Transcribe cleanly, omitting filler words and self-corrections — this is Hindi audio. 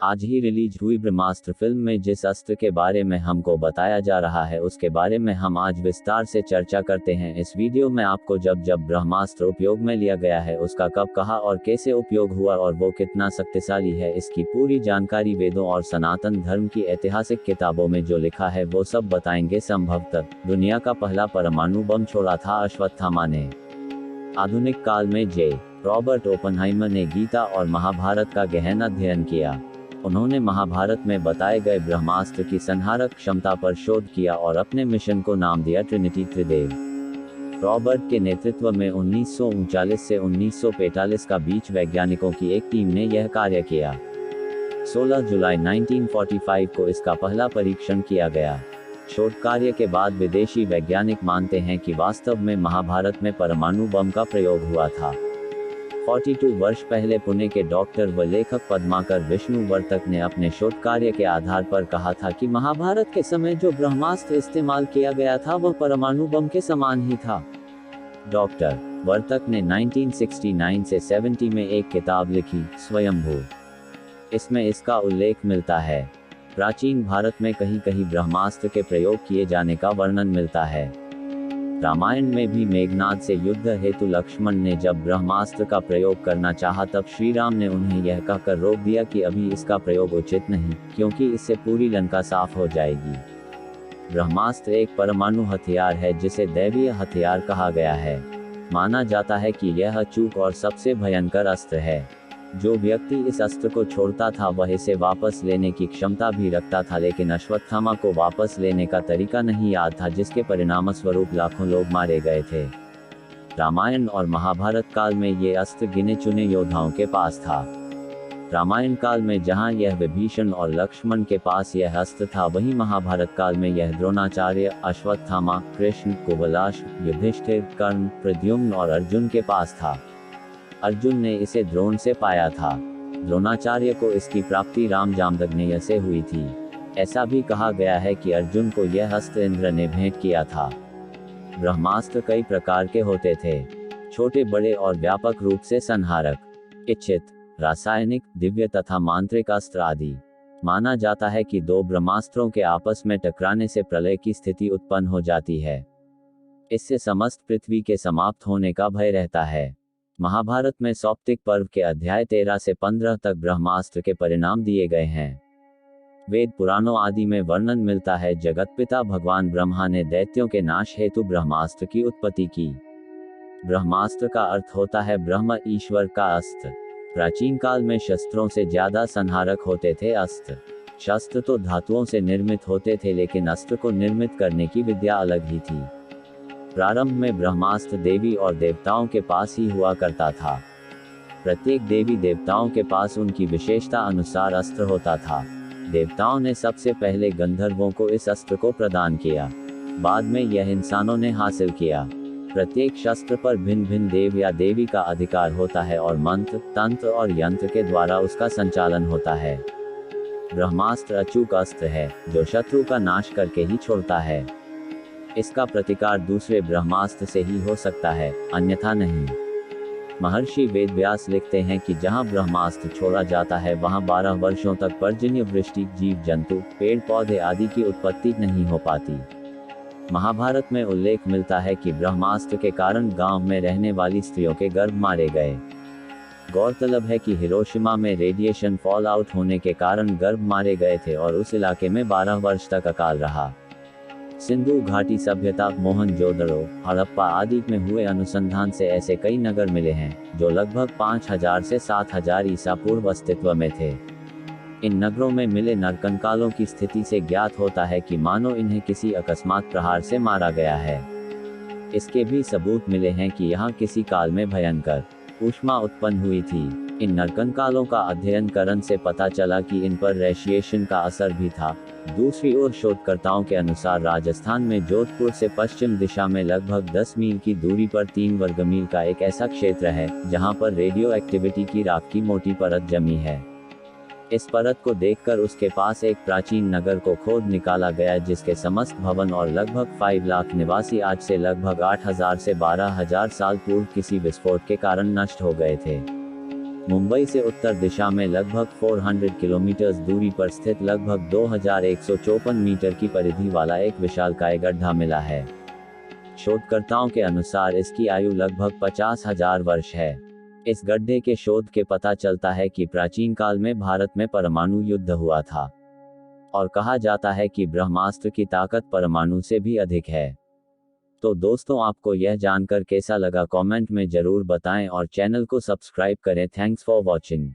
आज ही रिलीज हुई ब्रह्मास्त्र फिल्म में जिस अस्त्र के बारे में हमको बताया जा रहा है उसके बारे में हम आज विस्तार से चर्चा करते हैं। इस वीडियो में आपको जब ब्रह्मास्त्र उपयोग में लिया गया है, उसका कब, कहाँ और कैसे उपयोग हुआ और वो कितना शक्तिशाली है, इसकी पूरी जानकारी वेदों और सनातन धर्म की ऐतिहासिक किताबों में जो लिखा है वो सब बताएंगे। संभवतः दुनिया का पहला परमाणु बम छोड़ा था अश्वत्थामा ने। आधुनिक काल में रॉबर्ट ओपनहाइमर ने गीता और महाभारत का गहन अध्ययन किया। उन्होंने महाभारत में बताए गए ब्रह्मास्त्र की संहारक क्षमता पर शोध किया और अपने मिशन को नाम दिया ट्रिनिटी त्रिदेव। रॉबर्ट के नेतृत्व में 1939 से 1945 का बीच वैज्ञानिकों की एक टीम ने यह कार्य किया। 16 जुलाई 1945 को इसका पहला परीक्षण किया गया। शोध कार्य के बाद विदेशी वैज्ञानिक मानते हैं कि वास्तव में महाभारत में परमाणु बम का प्रयोग हुआ था। 42 वर्ष पहले पुणे के डॉक्टर व लेखक पद्माकर विष्णुवर्तक ने अपने शोध कार्य के आधार पर कहा था कि महाभारत के समय जो ब्रह्मास्त्र इस्तेमाल किया गया था वह परमाणु बम के समान ही था। डॉक्टर वर्तक ने 1969 से 70 में एक किताब लिखी, स्वयंभू। इसमें इसका उल्लेख मिलता है। प्राचीन भारत में कहीं कहीं ब्रह्मास्त्र के प्रयोग किए जाने का वर्णन मिलता है। रामायण में भी मेघनाद से युद्ध हेतु लक्ष्मण ने जब ब्रह्मास्त्र का प्रयोग करना चाहा तब श्री राम ने उन्हें यह कहकर रोक दिया कि अभी इसका प्रयोग उचित नहीं, क्योंकि इससे पूरी लंका साफ हो जाएगी। ब्रह्मास्त्र एक परमाणु हथियार है जिसे दैवीय हथियार कहा गया है। माना जाता है कि यह अचूक और सबसे भयंकर अस्त्र है। जो व्यक्ति इस अस्त्र को छोड़ता था वह इसे वापस लेने की क्षमता भी रखता था, लेकिन अश्वत्थामा को वापस लेने का तरीका नहीं याद था, जिसके परिणामस्वरूप लाखों लोग मारे गए थे। रामायण और महाभारत काल में ये अस्त्र गिने चुने योद्धाओं के पास था। रामायण काल में जहां यह विभीषण और लक्ष्मण के पास यह अस्त्र था, वहीं महाभारत काल में यह द्रोणाचार्य, अश्वत्थामा, कृष्ण, कुबलाश, युधिष्ठिर, कर्ण, प्रद्युम्न और अर्जुन के पास था। अर्जुन ने इसे द्रोण से पाया था। द्रोणाचार्य को इसकी प्राप्ति राम जामदग्नेय से हुई थी। ऐसा भी कहा गया है कि अर्जुन को यह अस्त्र इंद्र ने भेंट किया था। ब्रह्मास्त्र कई प्रकार के होते थे, छोटे, बड़े और व्यापक रूप से संहारक, इच्छित, रासायनिक, दिव्य तथा मांत्रिक अस्त्र आदि। माना जाता है कि दो ब्रह्मास्त्रों के आपस में टकराने से प्रलय की स्थिति उत्पन्न हो जाती है। इससे समस्त पृथ्वी के समाप्त होने का भय रहता है। महाभारत में सौप्तिक पर्व के अध्याय 13 से 15 तक ब्रह्मास्त्र के परिणाम दिए गए हैं। वेद पुराणों आदि में वर्णन मिलता है, जगतपिता भगवान ब्रह्मा ने दैत्यों के नाश हेतु ब्रह्मास्त्र की उत्पत्ति की। ब्रह्मास्त्र का अर्थ होता है ब्रह्म, ईश्वर का अस्त्र। प्राचीन काल में शस्त्रों से ज्यादा संहारक होते थे अस्त्र। शस्त्र तो धातुओं से निर्मित होते थे, लेकिन अस्त्र को निर्मित करने की विद्या अलग ही थी। प्रारंभ में ब्रह्मास्त्र देवी और देवताओं के पास ही हुआ करता था। प्रत्येक देवी देवताओं के पास उनकी विशेषता अनुसार अस्त्र होता था। देवताओं ने सबसे पहले गंधर्वों को इस अस्त्र को प्रदान किया, बाद में यह इंसानों ने हासिल किया। प्रत्येक शस्त्र पर भिन्न भिन्न देव या देवी का अधिकार होता है और मंत्र, तंत्र और यंत्र के द्वारा उसका संचालन होता है। ब्रह्मास्त्र अचूक अस्त्र है जो शत्रु का नाश करके ही छोड़ता है। इसका प्रतिकार दूसरे ब्रह्मास्त्र से ही हो सकता है, अन्यथा नहीं। महर्षि वेदव्यास लिखते हैं कि जहां ब्रह्मास्त्र छोड़ा जाता है वहां 12 वर्षों तक पर्जन्य वृष्टि, जीव जंतु, पेड़ पौधे आदि की उत्पत्ति नहीं हो पाती। महाभारत में उल्लेख मिलता है कि ब्रह्मास्त्र के कारण गांव में रहने वाली स्त्रियों के गर्भ मारे गए। गौरतलब है कि हिरोशिमा में रेडिएशन फॉल आउट होने के कारण गर्भ मारे गए थे और उस इलाके में 12 वर्ष तक अकाल रहा। सिंधु घाटी सभ्यता, मोहनजोदड़ो, हड़प्पा आदि में हुए अनुसंधान से ऐसे कई नगर मिले हैं जो लगभग 5000 से 7000 ईसा पूर्व अस्तित्व में थे। इन नगरों में मिले नरकंकालों की स्थिति से ज्ञात होता है कि मानो इन्हें किसी अकस्मात प्रहार से मारा गया है। इसके भी सबूत मिले हैं कि यहाँ किसी काल में भयंकर ऊष्मा उत्पन्न हुई थी। इन नरकंकालों का अध्ययन करने से पता चला कि इन पर रेडिएशन का असर भी था। दूसरी ओर शोधकर्ताओं के अनुसार राजस्थान में जोधपुर से पश्चिम दिशा में लगभग 10 मील की दूरी पर 3 वर्ग मील का एक ऐसा क्षेत्र है जहां पर रेडियो एक्टिविटी की राख की मोटी परत जमी है। इस परत को देखकर उसके पास एक प्राचीन नगर को खोद निकाला गया जिसके समस्त भवन और लगभग 5 लाख निवासी आज से लगभग 8000 से 12000 साल पूर्व किसी विस्फोट के कारण नष्ट हो गए थे। मुंबई से उत्तर दिशा में लगभग 400 किलोमीटर दूरी पर स्थित लगभग 2154 मीटर की परिधि वाला एक विशालकाय गड्ढा मिला है। शोधकर्ताओं के अनुसार इसकी आयु लगभग 50,000 वर्ष है। इस गड्ढे के शोध के पता चलता है कि प्राचीन काल में भारत में परमाणु युद्ध हुआ था और कहा जाता है कि ब्रह्मास्त्र की ताकत परमाणु से भी अधिक है। तो दोस्तों, आपको यह जानकर कैसा लगा कमेंट में जरूर बताएं और चैनल को सब्सक्राइब करें। Thanks for watching.